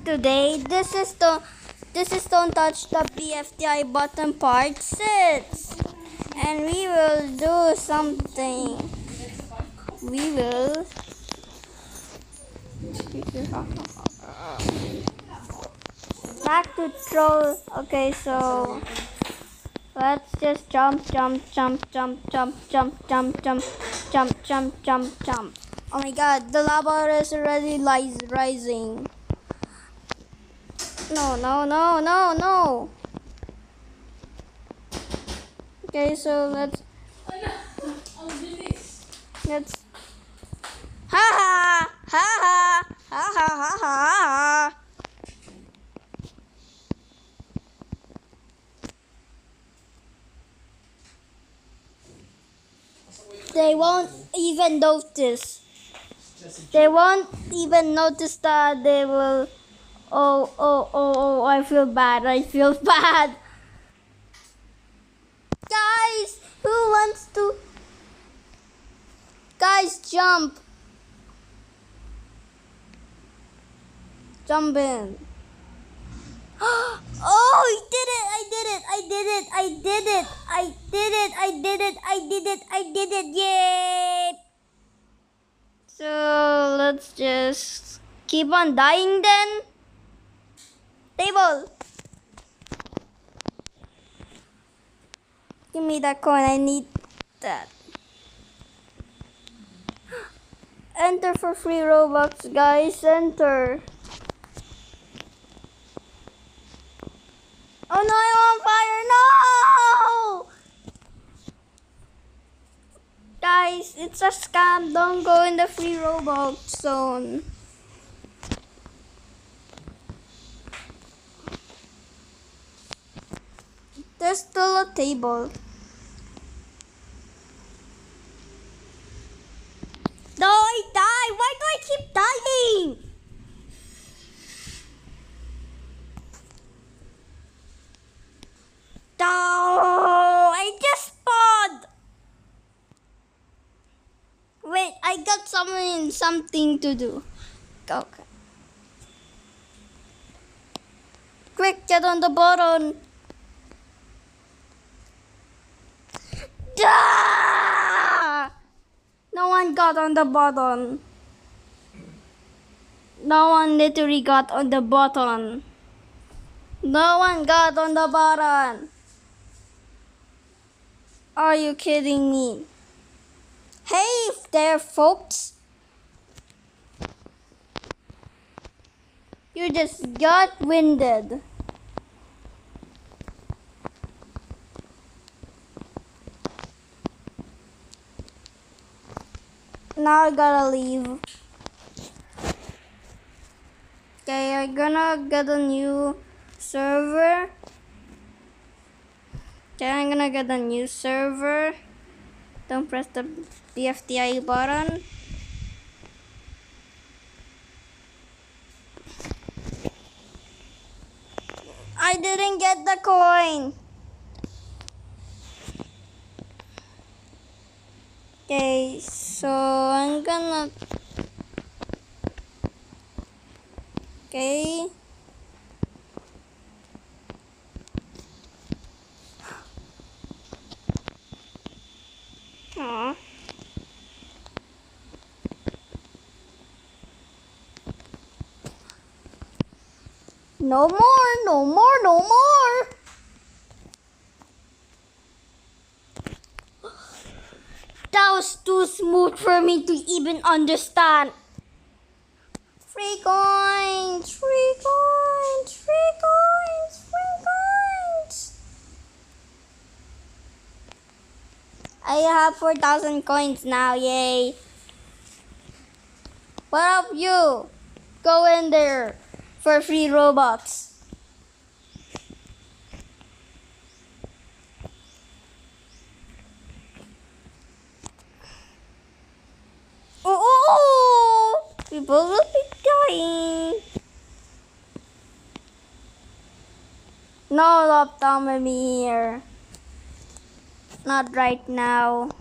today. This is don't touch the bfdi button part 6, and we will do something. We will back to troll. Okay, so let's just jump. Oh my god, the lava is already rising. No. Okay, so let's ha. They won't even notice. They won't even notice that they will. Oh, I feel bad. Guys, who wants to? Guys, jump. Jump in. Oh, I did it. Yay. So let's just keep on dying then. Table. Give me that coin. I need that. Enter for free Robux, guys. Enter. Oh no, I'm on fire. No! Guys, it's a scam. Don't go in the free Robux zone. There's still a table. No, I die. Why do I keep dying? No, I just spawned. Wait, I got something to do. Okay. Quick, get on the button. Ah! No one got on the button. No one literally got on the button. No one got on the button. Are you kidding me? Hey there, folks. You just got winded. Now I gotta leave. Okay, I'm gonna get a new server. Okay, I'm gonna get a new server. Don't press the bfdi button. I didn't get the coin. Okay, so I'm gonna. Okay. Aww. No more. That was too smooth for me to even understand. Free coins. I have 4,000 coins now, yay. What up, you? Go in there for free Robux. Oh, people will be dying. No laptop with me here. Not right now.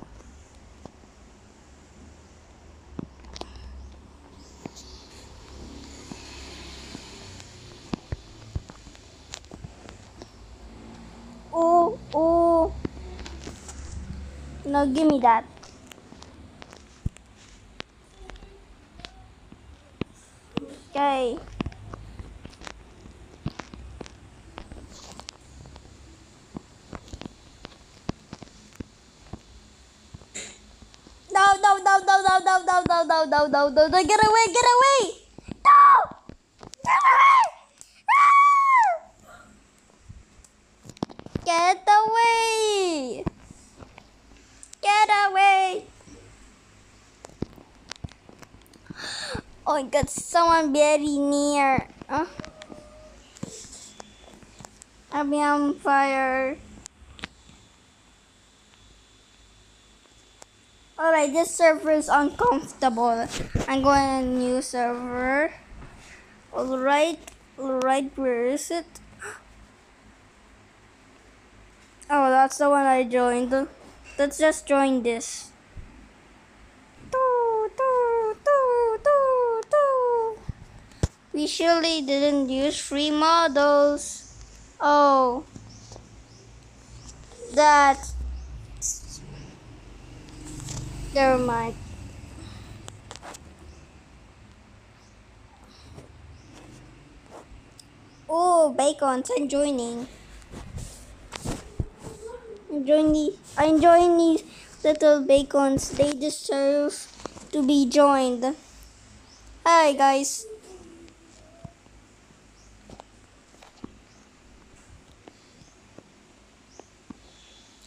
No, give me that. Okay. No, no, no, no, no, no, no, no, no, no, no, no, no, get away, get away! No! Get away! No! Get away! Get away! Oh my god, someone very near. I'll be on fire. Alright, this server is uncomfortable. I'm going to a new server. Alright, where is it? Oh, that's the one I joined. Let's just join this. We surely didn't use free models. Oh, that's... Never mind. Oh, bacons, I'm joining. I'm joining these little bacons. They deserve to be joined. Hi guys.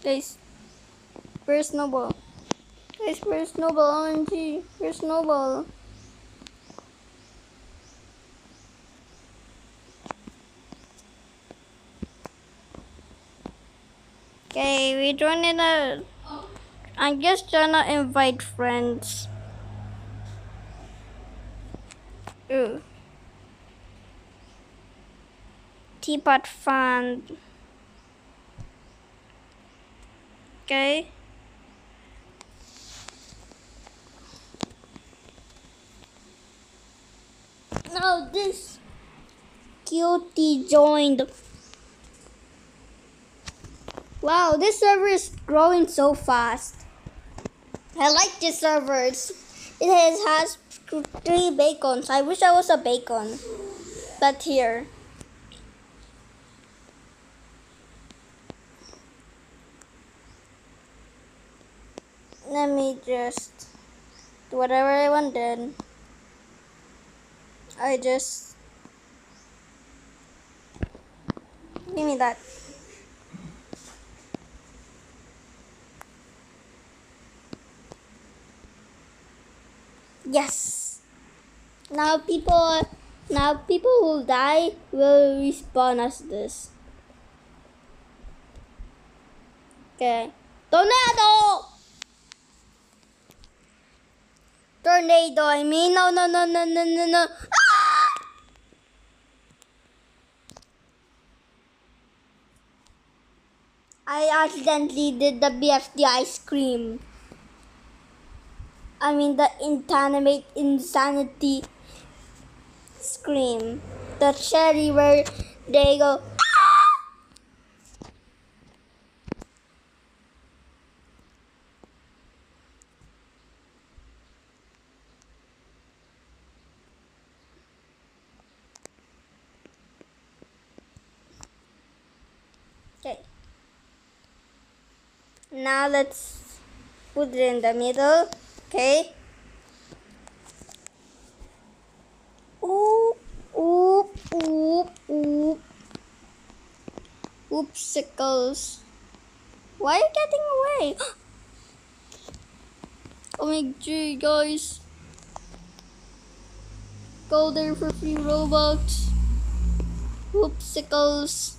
Guys, where's Snowball? Guys, where's Snowball? OMG, where's Snowball? Okay, we're joining I'm just trying to invite friends. Ooh. Teapot fund. Okay. Now this cutie joined. Wow, this server is growing so fast. I like this server. It has 3 bacons. I wish I was a bacon. But here. Let me just do whatever I wanted. Give me that. Yes. Now people who die will respawn as this. Okay. Tornado! Tornado, I mean. No. Ah! I accidentally did the bfdi scream. I mean the insanity scream. The cherry where they go. Ah! Okay. Now let's put it in the middle. Okay. Oop, oop, oop, oop. Oopsicles. Why are you getting away? Oh my god, guys. Go there for free Robux. Oopsicles.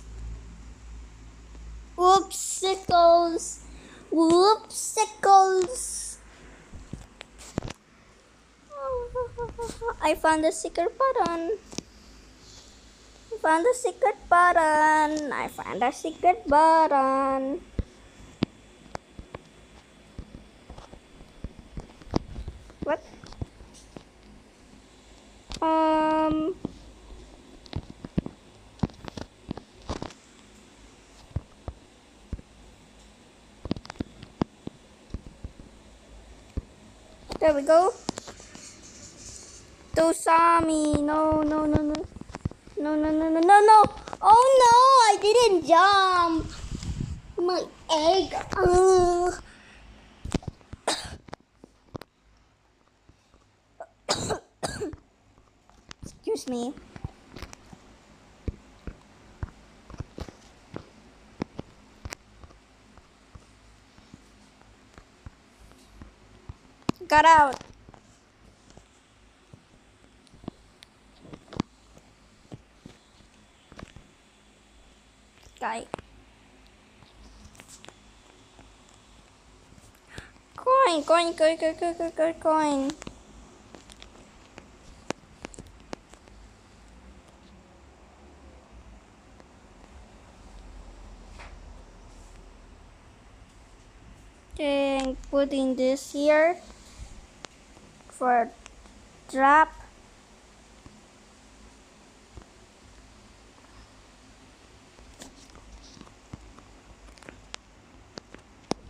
Oopsicles. Whoopsicles. I found the secret button. I found the secret button. What? There we go. Don't saw me. No, no, no, no. No, no, no, no, no, no. Oh no, I didn't jump. My egg. Excuse me. Got out. Guy. Coin, coin, coin, coin, coin, coin, coin, coin. Okay, putting this here for drop.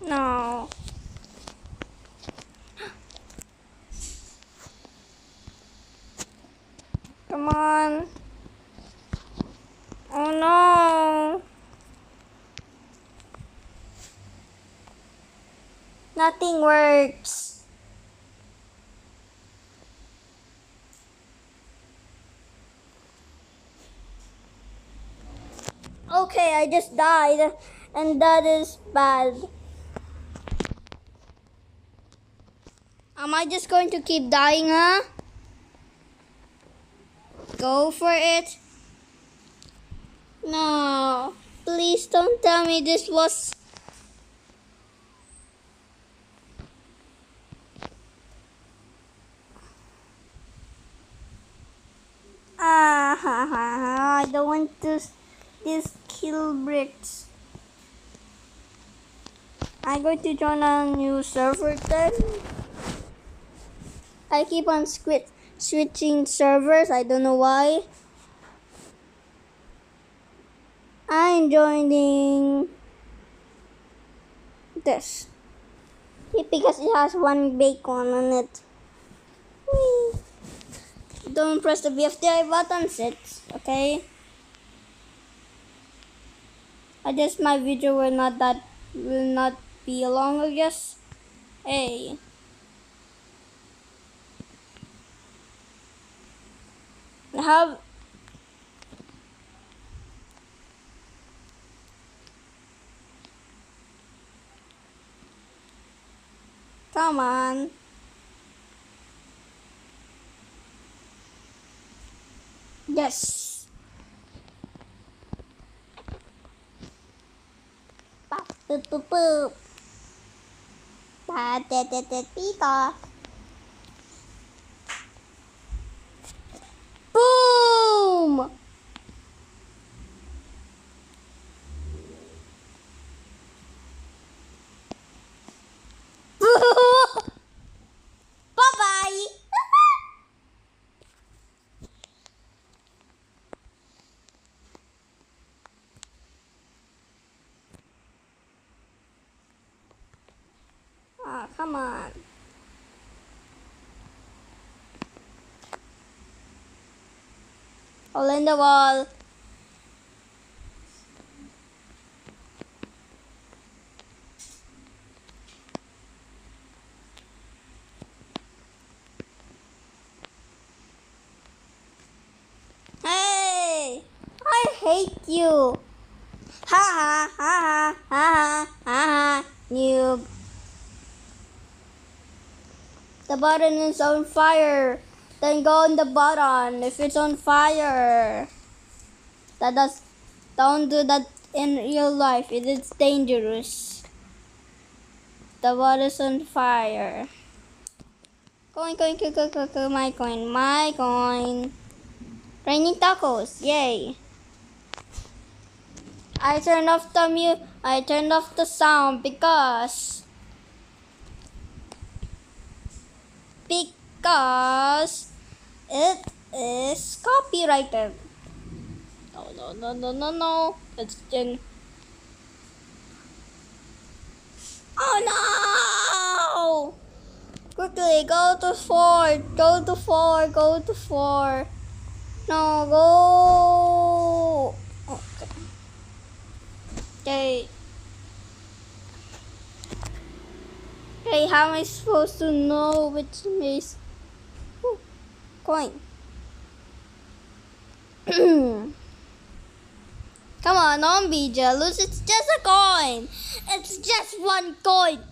No. Come on. Oh no. Nothing works. Okay, I just died, and that is bad. Am I just going to keep dying, huh? Go for it. No, please don't tell me this was... I don't want to these kill bricks. I'm going to join a new server then. I keep on switching servers. I don't know why. I'm joining this. Because it has one bacon on it. Whee. Don't press the bfdi button, sits, okay? I guess my video will not be long, I guess. Hey. Come on. Yes. Pop, boop, boop, boop. Pa, te, te, te, pita. Boom! Bye-bye! Ah, come on. All in the wall. Hey! I hate you. Ha ha ha ha ha ha ha, noob. The button is on fire. Then go on the button if it's on fire. Don't do that in real life. It is dangerous. The button is on fire. Coin, coin, coin, coin, coin, coin, my coin, my coin. Raining tacos, yay. I turned off the sound because it is copyrighted. No. It's in. Oh no! Quickly, go to 4. Go to 4. Go to 4. No, go. Okay. Okay, how am I supposed to know which is coin? Come on, don't be jealous. It's just a coin. It's just one coin.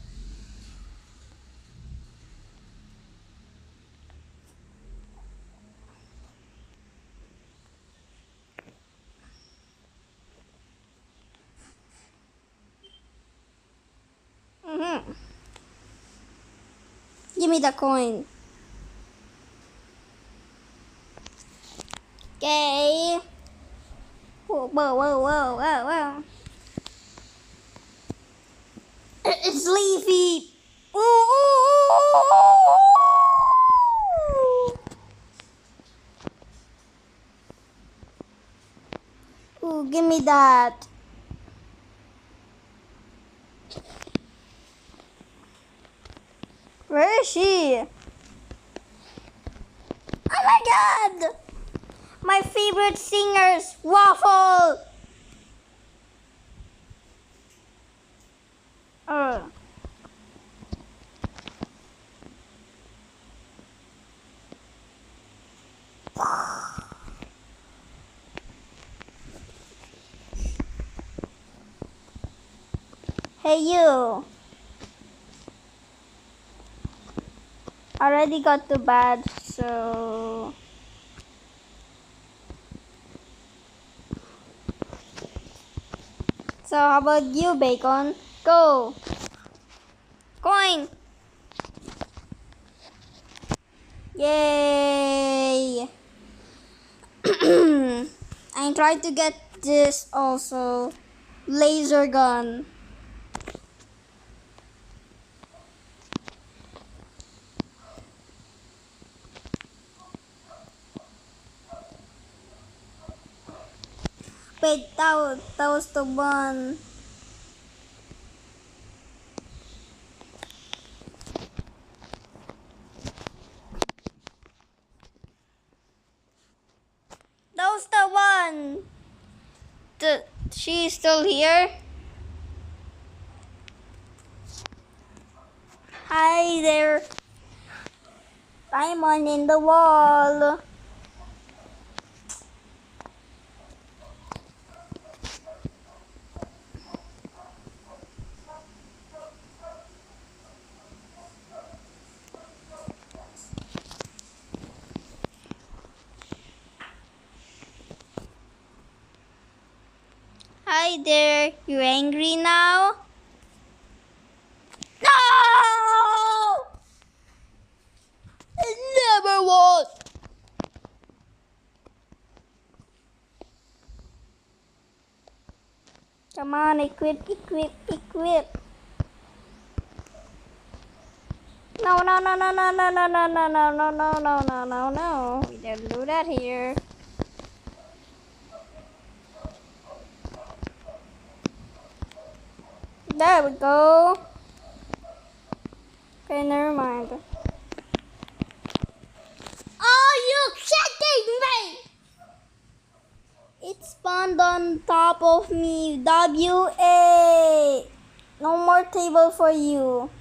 Give me the coin. Okay. Whoa, whoa, whoa, whoa, whoa, whoa. It's Leafy. Ooh, give me that. Where is she? Oh my god! My favorite singers, Waffle! Hey you! I already got the badge, so... So how about you, Bacon? Go! Coin! Yay! I tried to get this also. Laser gun. Wait, that was the one. That was the one. She's still here? Hi there. Diamond in the wall. Hi there. You angry now? No! I never was. Come on, equip. No. We didn't do that here. There we go. Okay, never mind. Are you kidding me? It spawned on top of me. WA. No more table for you.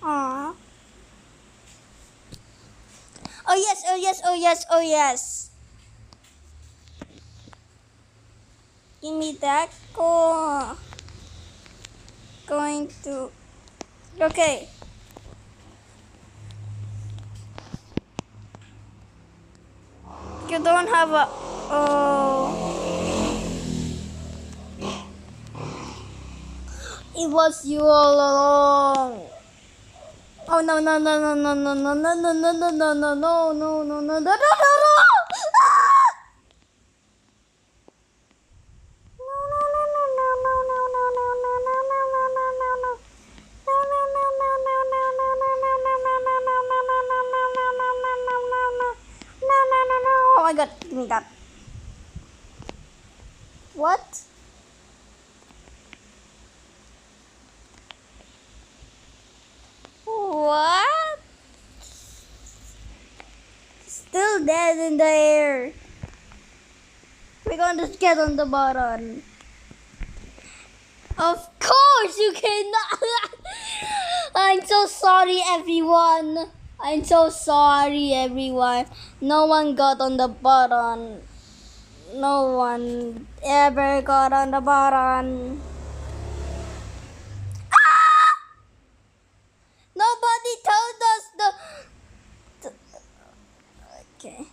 Aww. Oh yes. Give me that. Going to. Okay. You don't have a. Oh. It was you all along. Oh no. Oh my god, give me that. What? dead in the air. We're gonna just get on the button. Of course you cannot. I'm so sorry, everyone. I'm so sorry, everyone. No one got on the button. No one ever got on the button. Ah! Nobody told us the... Okay.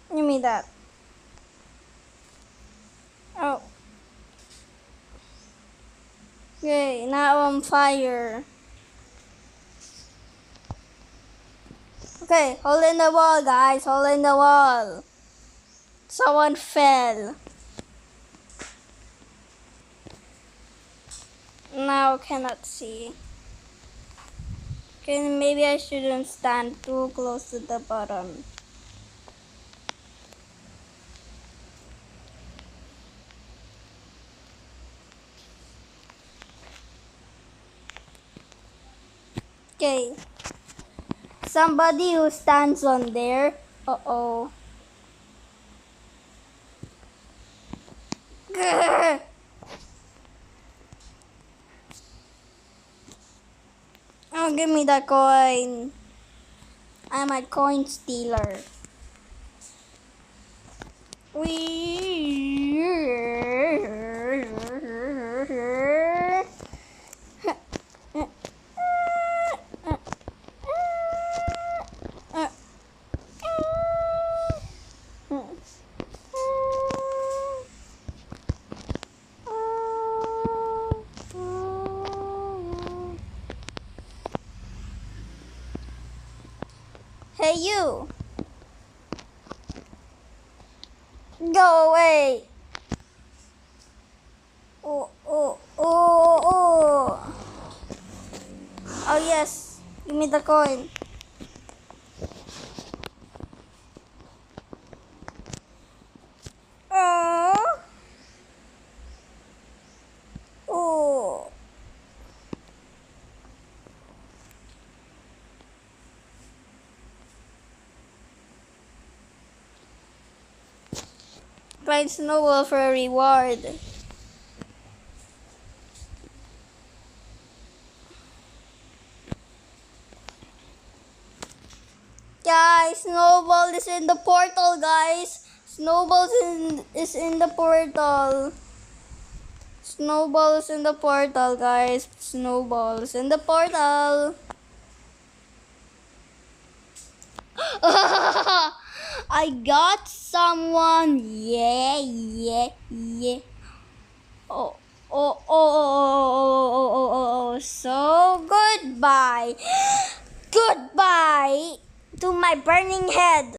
Give me that. Oh. Okay, now I'm fire. Okay, hold in the wall, guys. Hold in the wall. Someone fell. Now cannot see. Okay, maybe I shouldn't stand too close to the bottom. Okay. Somebody who stands on there. Uh-oh. Oh, give me the coin. I'm a coin stealer. Hey, you. Go away. Oh, oh, oh, oh. Oh, yes. Give me the coin. Oh. Oh. Find snowball for a reward. Guys, Snowball is in the portal, guys. Snowball is in the portal. Snowball is in the portal, guys. Snowball is in the portal. I got someone. Yeah, yeah, yeah. Oh, oh, oh, oh. So goodbye. Goodbye to my burning head.